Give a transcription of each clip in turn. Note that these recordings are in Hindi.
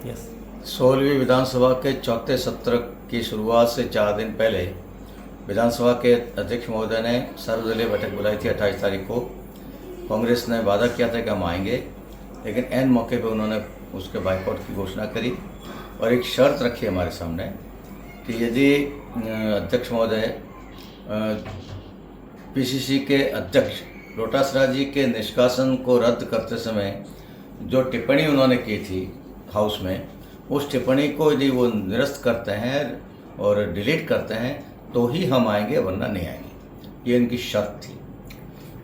यस। 16वीं विधानसभा के चौथे सत्र की शुरुआत से 4 दिन पहले विधानसभा के अध्यक्ष महोदय ने सर्वदलीय बैठक बुलाई थी 28 तारीख को। कांग्रेस ने वादा किया था कि हम आएंगे, लेकिन ऐन मौके पर उन्होंने उसके बाइकआउट की घोषणा करी और एक शर्त रखी हमारे सामने कि यदि अध्यक्ष महोदय पीसीसी के अध्यक्ष डोटासरा जी के निष्कासन को रद्द करते समय जो टिप्पणी उन्होंने की थी हाउस में, उस टिप्पणी को यदि वो निरस्त करते हैं और डिलीट करते हैं तो ही हम आएंगे, वरना नहीं आएंगे। ये इनकी शर्त थी।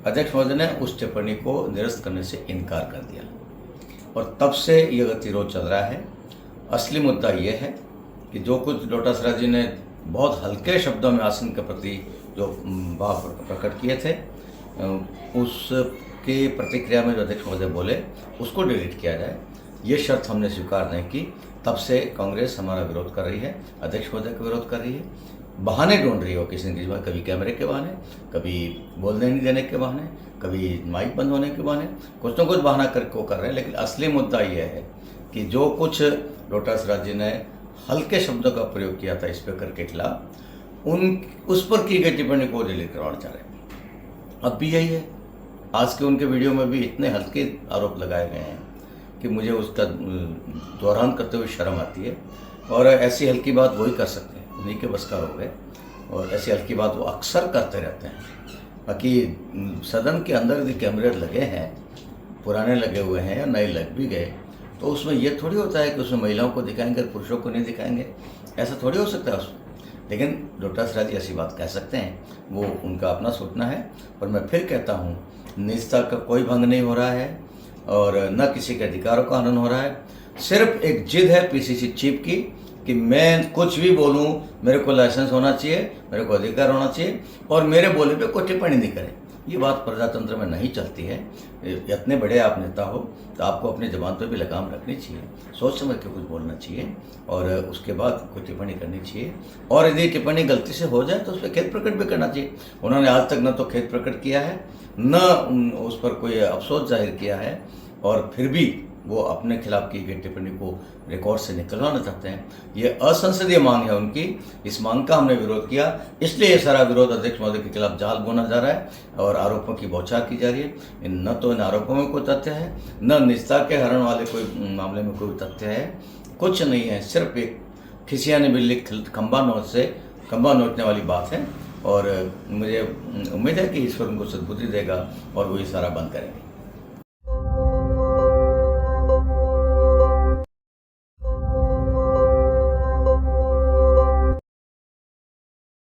अध्यक्ष महोदय ने उस टिप्पणी को निरस्त करने से इनकार कर दिया और तब से ये गतिरोध चल रहा है। असली मुद्दा ये है कि जो कुछ डोटासरा जी ने बहुत हल्के शब्दों में आसन के प्रति जो भाव प्रकट किए थे, उसकी प्रतिक्रिया में जो अध्यक्ष महोदय बोले उसको डिलीट किया जाए, ये शर्त हमने स्वीकार नहीं की। तब से कांग्रेस हमारा विरोध कर रही है, अध्यक्ष महोदय का विरोध कर रही है, बहाने ढूंढ रही है वो किसी न किसी बात, कभी कैमरे के बहाने, कभी बोलने नहीं देने के बहाने, कभी माइक बंद होने के बहाने, कुछ न कुछ बहाना करके वो कर रहे हैं। लेकिन असली मुद्दा ये है कि जो कुछ डोटासरा जी ने हल्के शब्दों का प्रयोग किया था स्पीकर के खिलाफ, उस पर की गई टिप्पणी को डिलीट करवाना चाह रहे हैं। अब भी यही है। आज के उनके वीडियो में भी इतने हल्के आरोप लगाए गए हैं कि मुझे उसका दोहरान करते हुए शर्म आती है। और ऐसी हल्की बात वही कर सकते हैं, उन्हीं के बस का हो गए, और ऐसी हल्की बात वो अक्सर करते रहते हैं। बाकी सदन के अंदर यदि कैमरे लगे हैं, पुराने लगे हुए हैं या नए लग भी गए, तो उसमें यह थोड़ी होता है कि उसमें महिलाओं को दिखाएंगे, पुरुषों को नहीं दिखाएंगे, ऐसा थोड़ी हो सकता है उसमें। लेकिन डोटासरा जी ऐसी बात कह सकते हैं, वो उनका अपना सोचना है। और मैं फिर कहता हूँ, निजता का कोई भंग नहीं हो रहा है और न किसी के अधिकारों का हनन हो रहा है। सिर्फ एक जिद है पीसीसी चीफ की कि मैं कुछ भी बोलूं, मेरे को लाइसेंस होना चाहिए, मेरे को अधिकार होना चाहिए और मेरे बोले पे कोई टिप्पणी नहीं करें। ये बात प्रजातंत्र में नहीं चलती है। इतने बड़े आप नेता हो तो आपको अपनी ज़बान पे भी लगाम रखनी चाहिए, सोच समझ के कुछ बोलना चाहिए और उसके बाद कोई टिप्पणी करनी चाहिए। और यदि टिप्पणी गलती से हो जाए तो उस पर खेद प्रकट भी करना चाहिए। उन्होंने आज तक न तो खेद प्रकट किया है, न उस पर कोई अफसोस जाहिर किया है, और फिर भी वो अपने खिलाफ की गई टिप्पणी को रिकॉर्ड से निकलवाना चाहते हैं। ये असंसदीय मांग है उनकी। इस मांग का हमने विरोध किया, इसलिए ये सारा विरोध अध्यक्ष महोदय के खिलाफ जाल बुना जा रहा है और आरोपों की बौछार की जा रही है। न तो इन आरोपों में कोई तथ्य है, न निजता के हरण वाले कोई मामले में कोई तथ्य है, कुछ नहीं है। सिर्फ एक खिसियाने बिल्ली खंबा नोचने वाली बात है। और मुझे उम्मीद है कि ईश्वर उनको सद्बुद्धि देगा और वो ये सारा बंद करेंगे।